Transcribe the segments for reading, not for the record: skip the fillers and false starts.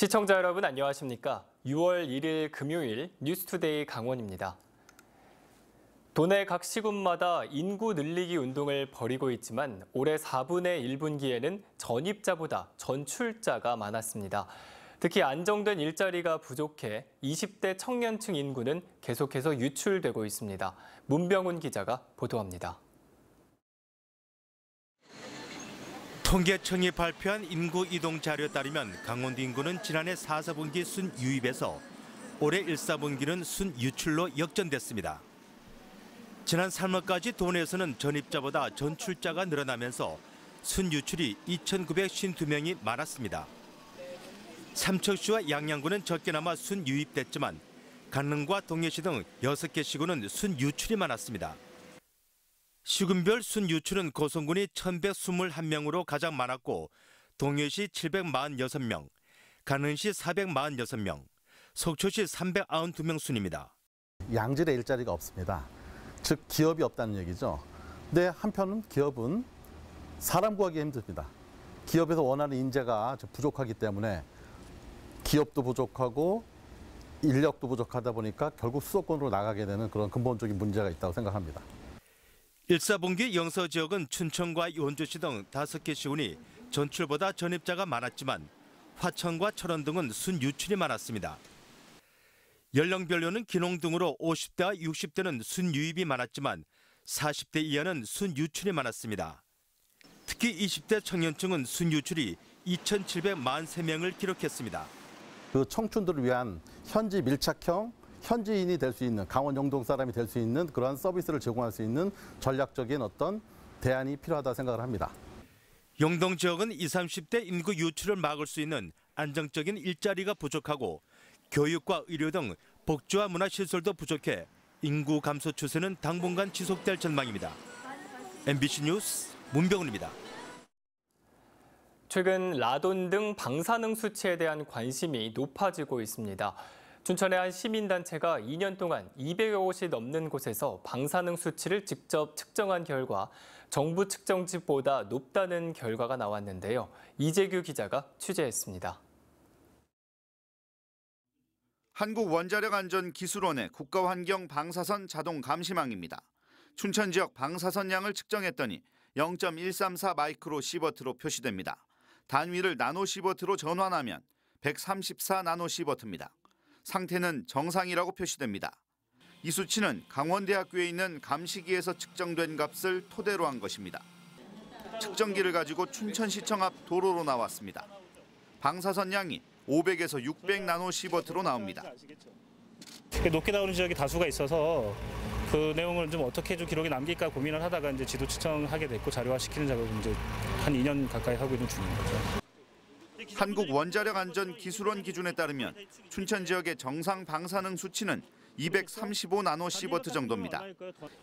시청자 여러분 안녕하십니까? 6월 1일 금요일 뉴스투데이 강원입니다. 도내 각 시군마다 인구 늘리기 운동을 벌이고 있지만 올해 4분의 1분기에는 전입자보다 전출자가 많았습니다. 특히 안정된 일자리가 부족해 20대 청년층 인구는 계속해서 유출되고 있습니다. 문병훈 기자가 보도합니다. 통계청이 발표한 인구 이동 자료에 따르면 강원도 인구는 지난해 4, 4분기 순유입에서 올해 1, 4분기는 순유출로 역전됐습니다. 지난 3월까지 도내에서는 전입자보다 전출자가 늘어나면서 순유출이 2,952명이 많았습니다. 삼척시와 양양군은 적게나마 순유입됐지만 강릉과 동해시 등 6개 시군은 순유출이 많았습니다. 시군별 순유출은 고성군이 1,121명으로 가장 많았고 동해시 746명, 강릉시 446명, 속초시 392명 순입니다. 양질의 일자리가 없습니다. 즉 기업이 없다는 얘기죠. 근데 한편은 기업은 사람 구하기 힘듭니다. 기업에서 원하는 인재가 부족하기 때문에 기업도 부족하고 인력도 부족하다 보니까 결국 수도권으로 나가게 되는 그런 근본적인 문제가 있다고 생각합니다. 1, 4분기 영서 지역은 춘천과 원주시 등 5개 시군이 전출보다 전입자가 많았지만 화천과 철원 등은 순유출이 많았습니다. 연령별로는 기농 등으로 50대와 60대는 순유입이 많았지만 40대 이하는 순유출이 많았습니다. 특히 20대 청년층은 순유출이 2,743명을 기록했습니다. 그 청춘들을 위한 현지 밀착형 현지인이 될 수 있는 강원 영동 사람이 될 수 있는 그러한 서비스를 제공할 수 있는 전략적인 어떤 대안이 필요하다 생각을 합니다. 영동 지역은 20, 30대 인구 유출을 막을 수 있는 안정적인 일자리가 부족하고 교육과 의료 등 복지와 문화시설도 부족해 인구 감소 추세는 당분간 지속될 전망입니다. MBC 뉴스 문병훈입니다. 최근 라돈 등 방사능 수치에 대한 관심이 높아지고 있습니다. 춘천의 한 시민단체가 2년 동안 200여 곳이 넘는 곳에서 방사능 수치를 직접 측정한 결과 정부 측정치보다 높다는 결과가 나왔는데요. 이재규 기자가 취재했습니다. 한국원자력안전기술원의 국가환경 방사선 자동 감시망입니다. 춘천 지역 방사선 양을 측정했더니 0.134 마이크로 시버트로 표시됩니다. 단위를 나노시버트로 전환하면 134 나노시버트입니다. 상태는 정상이라고 표시됩니다. 이 수치는 강원대학교에 있는 감시기에서 측정된 값을 토대로 한 것입니다. 측정기를 가지고 춘천시청 앞 도로로 나왔습니다. 방사선 양이 500에서 600 나노시버트로 나옵니다. 높게 나오는 지역이 다수가 있어서 그 내용을 좀 어떻게 좀 기록에 남길까 고민을 하다가 이제 지도 측정하게 됐고 자료화시키는 작업을 이제 한 2년 가까이 하고 있는 중인 거죠. 한국원자력안전기술원 기준에 따르면 춘천 지역의 정상 방사능 수치는 235 나노시버트 정도입니다.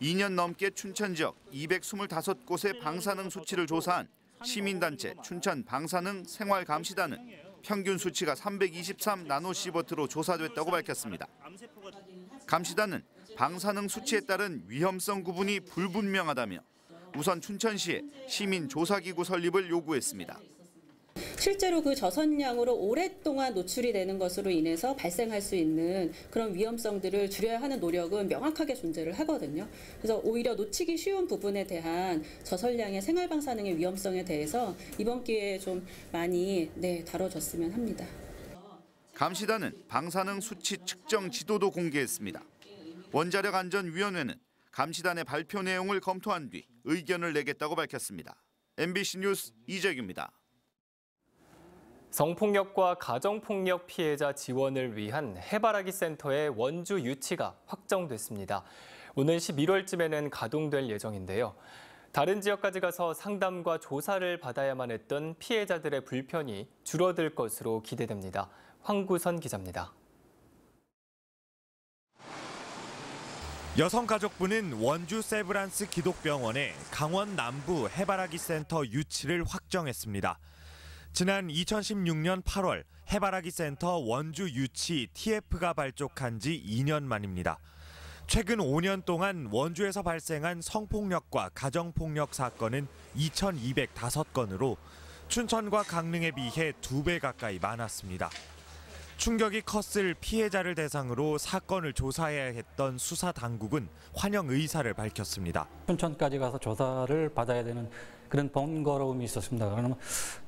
2년 넘게 춘천 지역 225곳의 방사능 수치를 조사한 시민단체 춘천 방사능 생활감시단은 평균 수치가 323 나노시버트로 조사됐다고 밝혔습니다. 감시단은 방사능 수치에 따른 위험성 구분이 불분명하다며 우선 춘천시에 시민조사기구 설립을 요구했습니다. 실제로 그 저선량으로 오랫동안 노출이 되는 것으로 인해서 발생할 수 있는 그런 위험성들을 줄여야 하는 노력은 명확하게 존재를 하거든요. 그래서 오히려 놓치기 쉬운 부분에 대한 저선량의 생활방사능의 위험성에 대해서 이번 기회에 좀 많이 다뤄졌으면 합니다. 감시단은 방사능 수치 측정 지도도 공개했습니다. 원자력안전위원회는 감시단의 발표 내용을 검토한 뒤 의견을 내겠다고 밝혔습니다. MBC 뉴스 이재규입니다. 성폭력과 가정폭력 피해자 지원을 위한 해바라기 센터의 원주 유치가 확정됐습니다. 오는 11월쯤에는 가동될 예정인데요. 다른 지역까지 가서 상담과 조사를 받아야만 했던 피해자들의 불편이 줄어들 것으로 기대됩니다. 황구선 기자입니다. 여성가족부는 원주 세브란스 기독병원의 강원 남부 해바라기 센터 유치를 확정했습니다. 지난 2016년 8월 해바라기 센터 원주 유치 TF가 발족한 지 2년 만입니다. 최근 5년 동안 원주에서 발생한 성폭력과 가정폭력 사건은 2,205건으로 춘천과 강릉에 비해 2배 가까이 많았습니다. 충격이 컸을 피해자를 대상으로 사건을 조사해야 했던 수사 당국은 환영 의사를 밝혔습니다. 춘천까지 가서 조사를 받아야 되는 그런 번거로움이 있었습니다.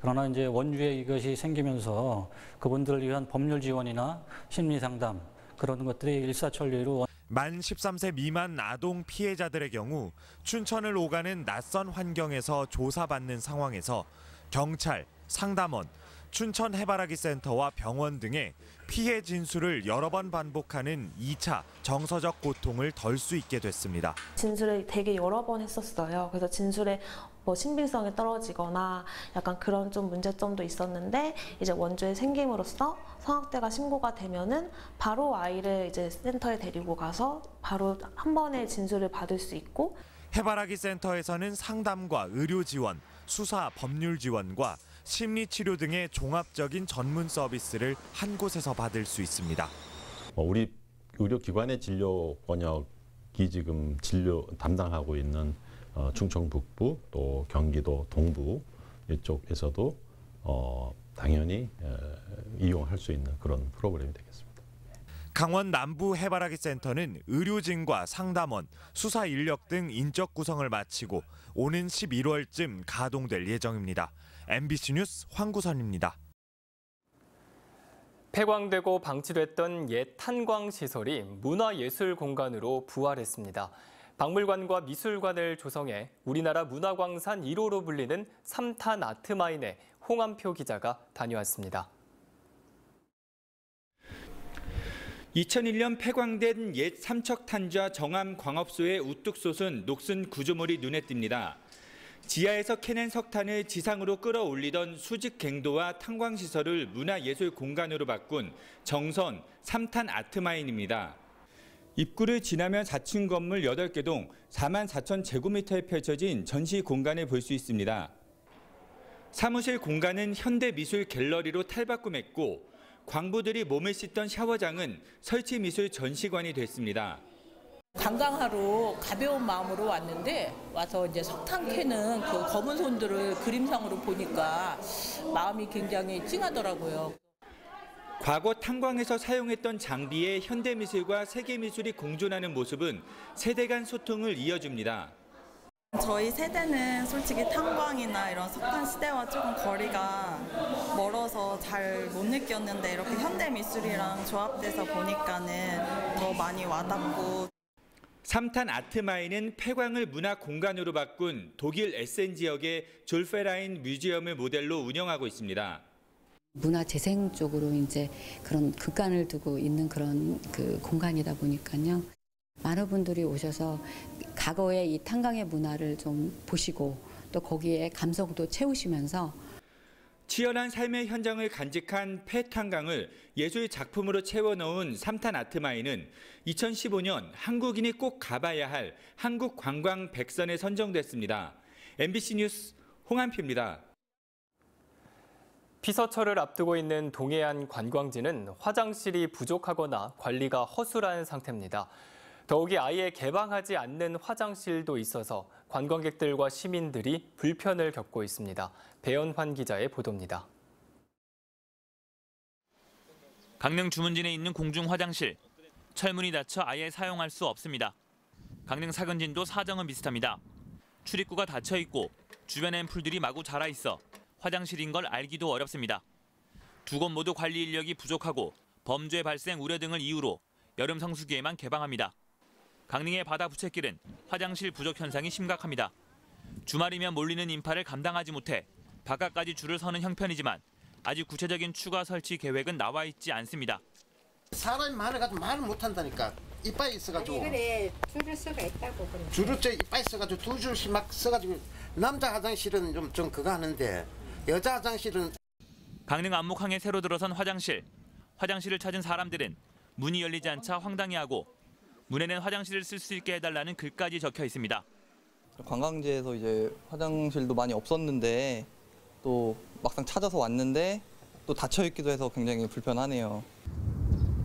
그러나 이제 원주에 이것이 생기면서 그분들을 위한 법률 지원이나 심리 상담 그런 것들이 일사천리로 만 13세 미만 아동 피해자들의 경우 춘천을 오가는 낯선 환경에서 조사받는 상황에서 경찰, 상담원, 춘천 해바라기 센터와 병원 등의 피해 진술을 여러 번 반복하는 2차 정서적 고통을 덜 수 있게 됐습니다. 진술을 되게 여러 번 했었어요. 그래서 진술에 신빙성이 떨어지거나 약간 그런 좀 문제점도 있었는데 이제 원주에 생김으로써 성학대가 신고가 되면은 바로 아이를 이제 센터에 데리고 가서 바로 한 번에 진술을 받을 수 있고 해바라기 센터에서는 상담과 의료 지원, 수사 법률 지원과 심리치료 등의 종합적인 전문 서비스를 한 곳에서 받을 수 있습니다. 우리 의료기관의 진료 번역이 지금 진료 담당하고 있는 충청 북부 또 경기도 동부 이쪽에서도 당연히 이용할 수 있는 그런 프로그램이 되겠습니다. 강원 남부 해바라기 센터는 의료진과 상담원, 수사 인력 등 인적 구성을 마치고 오는 11월쯤 가동될 예정입니다. MBC 뉴스 황구선입니다. 폐광되고 방치됐던 옛 탄광시설이 문화예술 공간으로 부활했습니다. 박물관과 미술관을 조성해 우리나라 문화광산 1호로 불리는 삼탄 아트마인에 홍한표 기자가 다녀왔습니다. 2001년 폐광된 옛 삼척탄좌 정암광업소의 우뚝 솟은 녹슨 구조물이 눈에 띕니다. 지하에서 캐낸 석탄을 지상으로 끌어올리던 수직 갱도와 탄광시설을 문화예술 공간으로 바꾼 정선 삼탄 아트마인입니다. 입구를 지나면 4층 건물 8개 동 44,000제곱미터에 펼쳐진 전시 공간을 볼 수 있습니다. 사무실 공간은 현대미술 갤러리로 탈바꿈했고 광부들이 몸을 씻던 샤워장은 설치미술 전시관이 됐습니다. 관광하러 가벼운 마음으로 왔는데 와서 이제 석탄 캐는 그 검은 손들을 그림상으로 보니까 마음이 굉장히 찡하더라고요. 과거 탄광에서 사용했던 장비에 현대미술과 세계미술이 공존하는 모습은 세대 간 소통을 이어줍니다. 저희 세대는 솔직히 탄광이나 이런 석탄 시대와 조금 거리가 멀어서 잘 못 느꼈는데 이렇게 현대미술이랑 조합돼서 보니까는 더 많이 와닿고. 삼탄 아트마인은 폐광을 문화 공간으로 바꾼 독일 에센 지역의 졸페라인 뮤지엄을 모델로 운영하고 있습니다. 문화 재생 쪽으로 이제 그런 극관을 두고 있는 그런 그 공간이다 보니까요. 많은 분들이 오셔서 과거의 이 탄광의 문화를 좀 보시고 또 거기에 감성도 채우시면서 치열한 삶의 현장을 간직한 폐탄광을 예술 작품으로 채워넣은 삼탄 아트마인은 2015년 한국인이 꼭 가봐야 할 한국 관광 100선에 선정됐습니다. MBC 뉴스 홍한표입니다. 피서철을 앞두고 있는 동해안 관광지는 화장실이 부족하거나 관리가 허술한 상태입니다. 더욱이 아예 개방하지 않는 화장실도 있어서 관광객들과 시민들이 불편을 겪고 있습니다. 배연환 기자의 보도입니다. 강릉 주문진에 있는 공중 화장실. 철문이 닫혀 아예 사용할 수 없습니다. 강릉 사근진도 사정은 비슷합니다. 출입구가 닫혀 있고 주변엔 풀들이 마구 자라 있어 화장실인 걸 알기도 어렵습니다. 두 곳 모두 관리 인력이 부족하고 범죄 발생 우려 등을 이유로 여름 성수기에만 개방합니다. 강릉의 바다 부채길은 화장실 부족 현상이 심각합니다. 주말이면 몰리는 인파를 감당하지 못해 바깥까지 줄을 서는 형편이지만 아직 구체적인 추가 설치 계획은 나와 있지 않습니다. 사람이 많아가지고 말을 못한다니까. 이빨이 있어가지고. 그래, 줄을 서가 있다고 그래. 줄을 이빨 있어가지고 두 줄씩 막 써가지고 남자 화장실은 좀 그거 하는데 여자 화장실은. 강릉 안목항에 새로 들어선 화장실. 화장실을 찾은 사람들은 문이 열리지 않자 황당해하고 문에는 화장실을 쓸 수 있게 해달라는 글까지 적혀 있습니다. 관광지에서 이제 화장실도 많이 없었는데 또 막상 찾아서 왔는데 또 닫혀 있기도 해서 굉장히 불편하네요.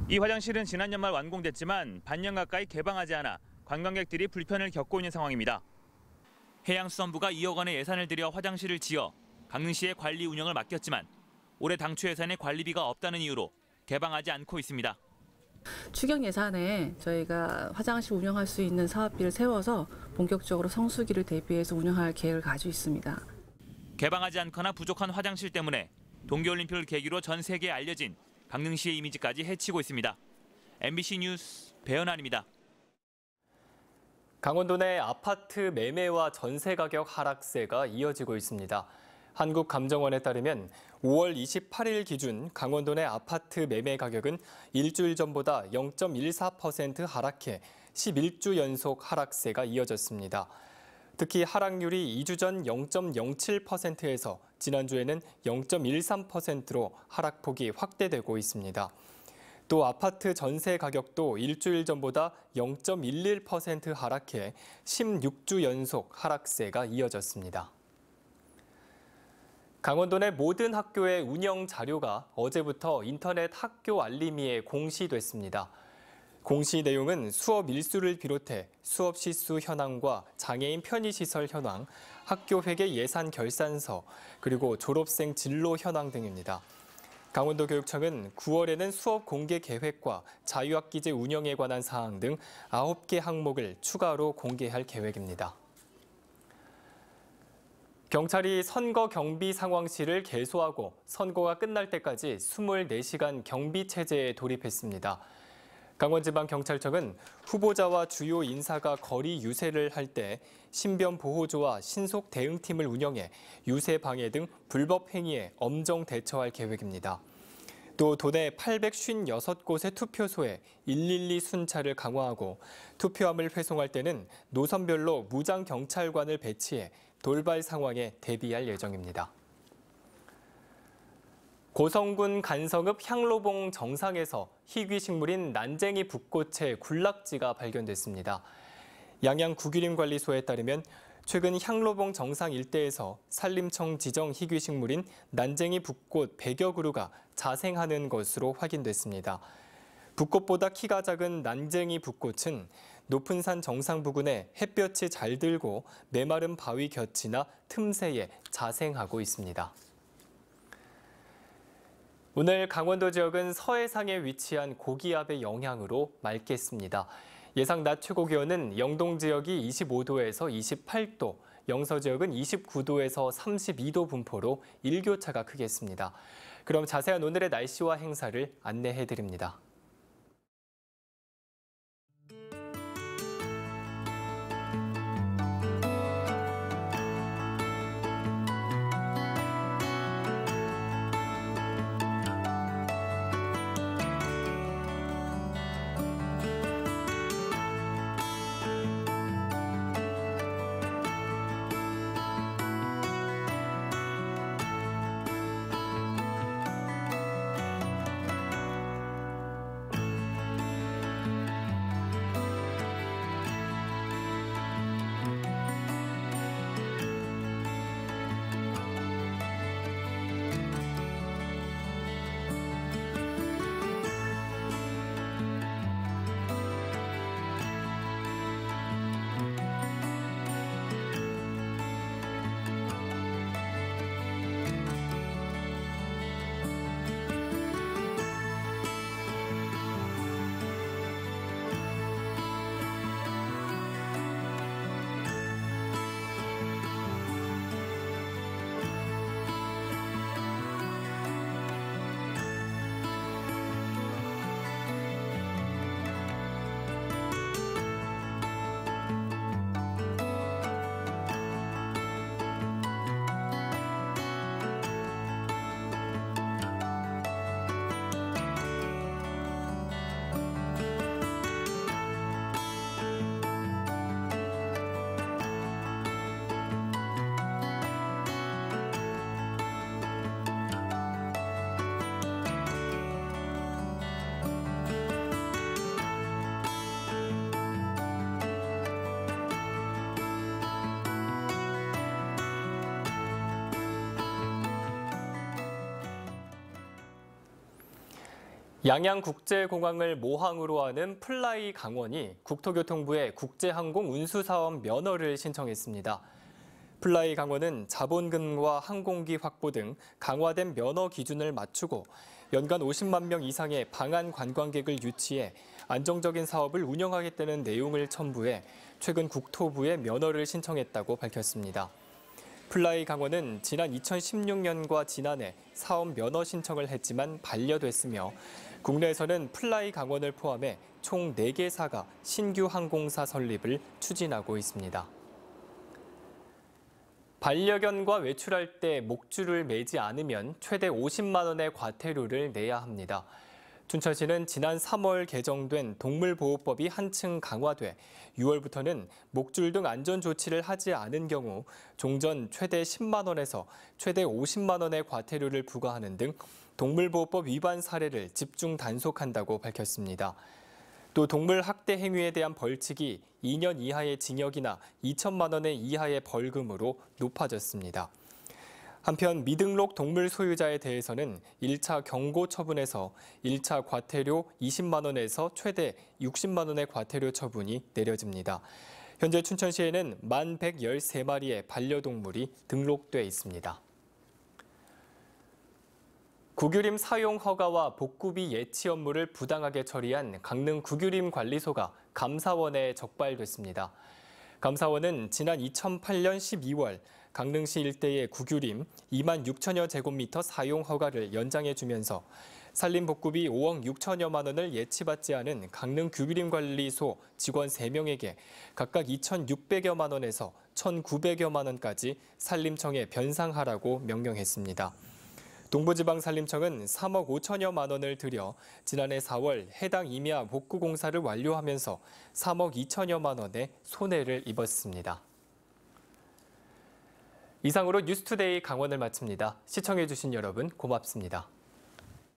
이 화장실은 지난 연말 완공됐지만 반년 가까이 개방하지 않아 관광객들이 불편을 겪고 있는 상황입니다. 해양수산부가 2억 원의 예산을 들여 화장실을 지어 강릉시에 관리 운영을 맡겼지만 올해 당초 예산에 관리비가 없다는 이유로 개방하지 않고 있습니다. 추경 예산에 저희가 화장실 운영할 수 있는 사업비를 세워서 본격적으로 성수기를 대비해서 운영할 계획을 가지고 있습니다. 개방하지 않거나 부족한 화장실 때문에 동계올림픽을 계기로 전 세계에 알려진 강릉시의 이미지까지 해치고 있습니다. MBC 뉴스 배현환입니다. 강원도 내 아파트 매매와 전세 가격 하락세가 이어지고 있습니다. 한국감정원에 따르면 5월 28일 기준 강원도 내 아파트 매매 가격은 일주일 전보다 0.14% 하락해 11주 연속 하락세가 이어졌습니다. 특히 하락률이 2주 전 0.07%에서 지난주에는 0.13%로 하락폭이 확대되고 있습니다. 또 아파트 전세 가격도 일주일 전보다 0.11% 하락해 16주 연속 하락세가 이어졌습니다. 강원도 내 모든 학교의 운영 자료가 어제부터 인터넷 학교 알림이에 공시됐습니다. 공시 내용은 수업 일수를 비롯해 수업 시수 현황과 장애인 편의시설 현황, 학교 회계 예산 결산서, 그리고 졸업생 진로 현황 등입니다. 강원도교육청은 9월에는 수업 공개 계획과 자유학기제 운영에 관한 사항 등 9개 항목을 추가로 공개할 계획입니다. 경찰이 선거 경비 상황실을 개소하고 선거가 끝날 때까지 24시간 경비 체제에 돌입했습니다. 강원지방경찰청은 후보자와 주요 인사가 거리 유세를 할 때 신변 보호조와 신속 대응팀을 운영해 유세 방해 등 불법 행위에 엄정 대처할 계획입니다. 또 도내 856곳의 투표소에 112 순찰을 강화하고 투표함을 회송할 때는 노선별로 무장 경찰관을 배치해 돌발 상황에 대비할 예정입니다. 고성군 간성읍 향로봉 정상에서 희귀 식물인 난쟁이 붓꽃의 군락지가 발견됐습니다. 양양 구기림관리소에 따르면 최근 향로봉 정상 일대에서 산림청 지정 희귀 식물인 난쟁이 붓꽃 100여 그루가 자생하는 것으로 확인됐습니다. 붓꽃보다 키가 작은 난쟁이 붓꽃은 높은 산 정상 부근에 햇볕이 잘 들고 메마른 바위 곁이나 틈새에 자생하고 있습니다. 오늘 강원도 지역은 서해상에 위치한 고기압의 영향으로 맑겠습니다. 예상 낮 최고 기온은 영동 지역이 25도에서 28도, 영서 지역은 29도에서 32도 분포로 일교차가 크겠습니다. 그럼 자세한 오늘의 날씨와 행사를 안내해드립니다. 양양국제공항을 모항으로 하는 플라이 강원이 국토교통부에 국제항공 운수사업 면허를 신청했습니다. 플라이 강원은 자본금과 항공기 확보 등 강화된 면허 기준을 맞추고 연간 50만 명 이상의 방한 관광객을 유치해 안정적인 사업을 운영하겠다는 내용을 첨부해 최근 국토부에 면허를 신청했다고 밝혔습니다. 플라이 강원은 지난 2016년과 지난해 사업 면허 신청을 했지만 반려됐으며 국내에서는 플라이 강원을 포함해 총 4개사가 신규 항공사 설립을 추진하고 있습니다. 반려견과 외출할 때 목줄을 매지 않으면 최대 50만 원의 과태료를 내야 합니다. 춘천시는 지난 3월 개정된 동물보호법이 한층 강화돼 6월부터는 목줄 등 안전 조치를 하지 않은 경우 종전 최대 10만 원에서 최대 50만 원의 과태료를 부과하는 등 동물보호법 위반 사례를 집중 단속한다고 밝혔습니다. 또 동물 학대 행위에 대한 벌칙이 2년 이하의 징역이나 2천만 원 이하의 벌금으로 높아졌습니다. 한편 미등록 동물 소유자에 대해서는 1차 경고 처분에서 1차 과태료 20만 원에서 최대 60만 원의 과태료 처분이 내려집니다. 현재 춘천시에는 1,113마리의 반려동물이 등록돼 있습니다. 구규림 사용 허가와 복구비 예치 업무를 부당하게 처리한 강릉 구규림 관리소가 감사원에 적발됐습니다. 감사원은 지난 2008년 12월 강릉시 일대의 구규림 2만 6천여 제곱미터 사용 허가를 연장해주면서 산림복구비 5억 6천여만 원을 예치받지 않은 강릉 구규림 관리소 직원 3명에게 각각 2,600여만 원에서 1,900여만 원까지 산림청에 변상하라고 명령했습니다. 동부지방산림청은 3억 5천여만 원을 들여 지난해 4월 해당 임야 복구 공사를 완료하면서 3억 2천여만 원의 손해를 입었습니다. 이상으로 뉴스투데이 강원을 마칩니다. 시청해주신 여러분 고맙습니다.